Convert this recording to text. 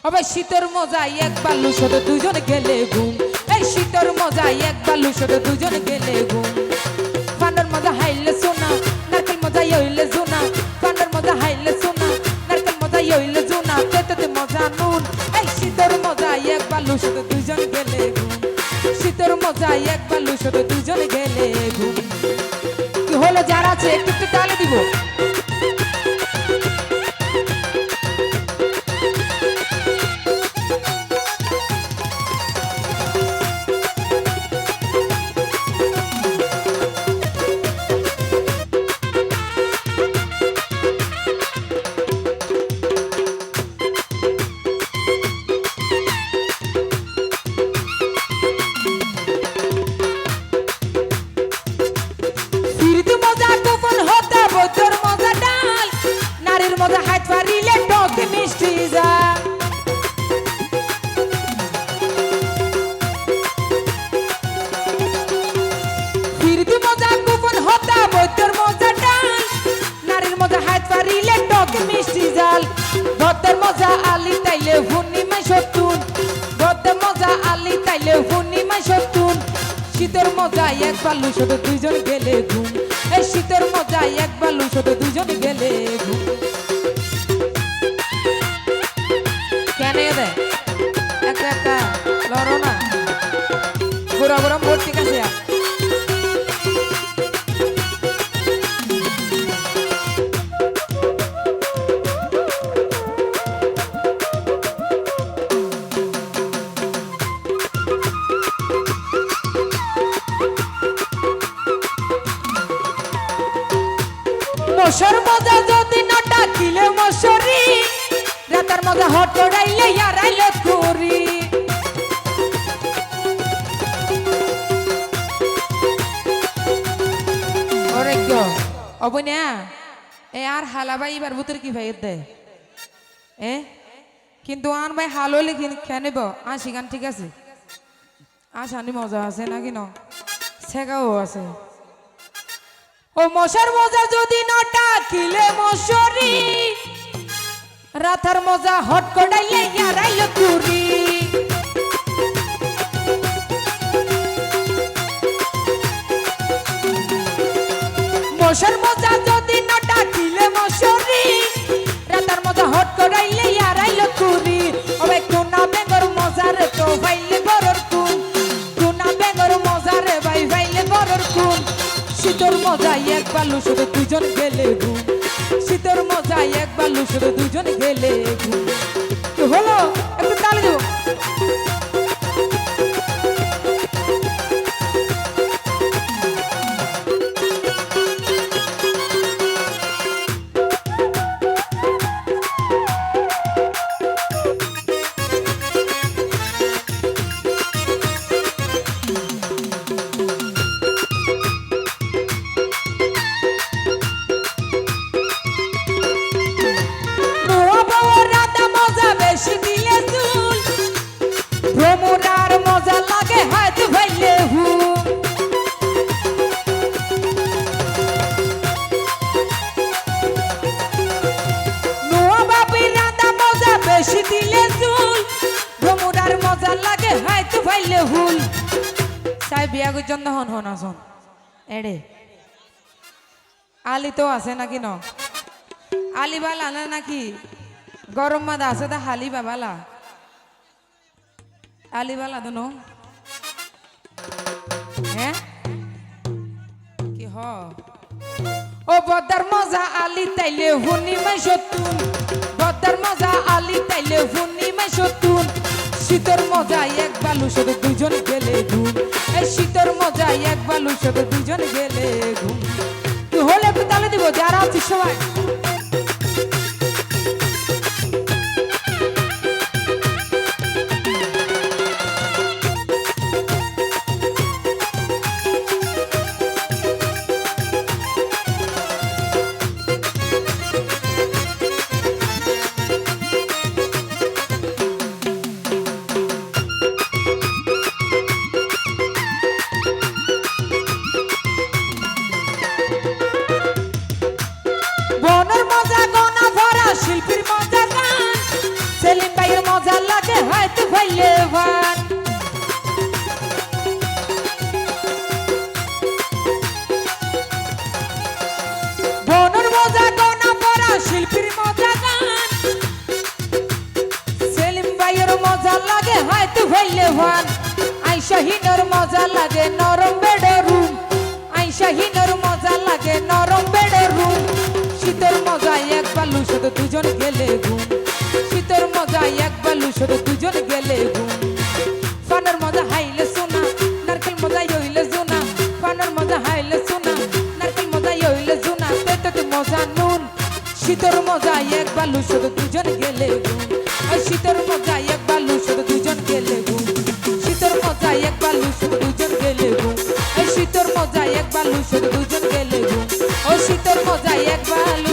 আবার শীতের মজায় এক বালু শুধু দুজন গেলে ঘুম। এই শীতের মজায় এক বালু শুধু দুজন গেলে ঘুম। ফান্ডার মজা হাইলে সোনা, নারকেল মজা হইলে জোনা। ফান্ডার মজা হাইলে সোনা, নারকেল মজা হইলে জোনা। তেতে মজা নুন। এই শীতের মজায় এক বালু শুধু দুজন গেলে ঘুম। শীতের মজায় এক বালু শুধু দুজন গেলে ঘুম। কি হলো যারা আছে একটু একটু তালে দিব। মজা হাত পারিলে টক মিষ্টি যা। ফিরতি মজা গোপন হতা বৈদ্যর মজা ডাল। নারীর মজা হাত পারিলে টক মিষ্টি জাল। গদ্দের মজা আলি তাইলে পূর্ণিমায় সতুন। গদ্দের মজা আলি তাইলে পূর্ণিমায় সতুন। শীতের মজা এক বালু শুধু দুইজন গেলে ঘুম। এই শীতের মজা এক বালু শুধু দুইজন গেলে ঘুম। একটা লড়ো না গোড়া গোড়া মোট ঠিক আছে। মশার মজা যদি নটা কিলে মশারি। রাতার মজা হট করাইলে ইয়ারাইলে করি। ওরে গো অবনা এ আর হালাবাই এবার বুতর কি ভাই দে এ কিন্তু আন ভাই হালো লিখিন খেনেব আসি গান ঠিক আছে। আসানি মজা আছে নাকি ন শেখাও আছে। ও মশার মজা যদি নটা কিলে মশারি। রাতার মজা হট করাইলে ইয়ারাইলে করি। মশার মজা যদি নটা কিলে মশারি। রাতার মজা হট করাইলে ইয়ারাইলে করি। ওই কোনা বেঙ্গর মজারে তো ভাইলে বড়র কুন। কোনা বেঙ্গর মজারে ভাই ভাইলে বড়র কুন। শীতের মজা এক বালু শুধু দুজন গেলে ঘুম। শীতের মজা এক বালু শুধু দুজন গেলে ঘুম। হলো একটু তালে দেবো। ভ্রমরার মজা লাগে হাত ভাইলে হুম। নোয়া বাপি রাধা মজা বেশি দিলে চুল। ভ্রমরার মজা লাগে হাত ভাইলে হুল। সাই বিয়া জন্য হন হন আসন এড়ে আলি তো আছে নাকি ন আলি বালা না নাকি গরম মাদা আছে তা হালি বাবালা আলিবালা দনো হ্যাঁ কি হ ও বদার মজা আলি তাইলে পূর্ণিমায় সতুন। বদার মজা আলি তাইলে পূর্ণিমায় সতুন। শীতের মজা এক বালু শুধু দুজন গেলে ঘুম। এই শীতের মজা এক বালু শুধু দুজন গেলে ঘুম। তুই হলে একটু তালে দিব যারা আছিস সবাই। বন মজা লাগে হয়তো ভাইলে ভান বনের মজা গনা পড়া শিল্পীর মজা গান সেলিম ভাইয়ের মজা লাগে হয়তো ভাইলে ভান আইশাহিনের মজা লাগে নরম বেডরুম আইশাহিনের মজা লাগে নরম বেডরুম শীতের মজা এক বালু শুধু দুজন গেলে ঘুম শীতের মজা এক বালু শুধু দুজন গেলে ঘুম ফানের মজা হাইলে সোনা নারকেল মজা হইলে জোনা ফানের মজা হাইলে সোনা নারকেল মজা হইলে জোনা তেতে মজা নুন শীতের মজা এক বালু শুধু দুজন গেলে ঘুম শীতের মজা এক বালু শুধু দুজন গেলে ঘুম শীতের মজা এক বালু শুধু দুজন গেলে ঘুম শীতের মজা এক বালু শুধু দুজন গেলে ঘুম ও শীতের মজা এক বালু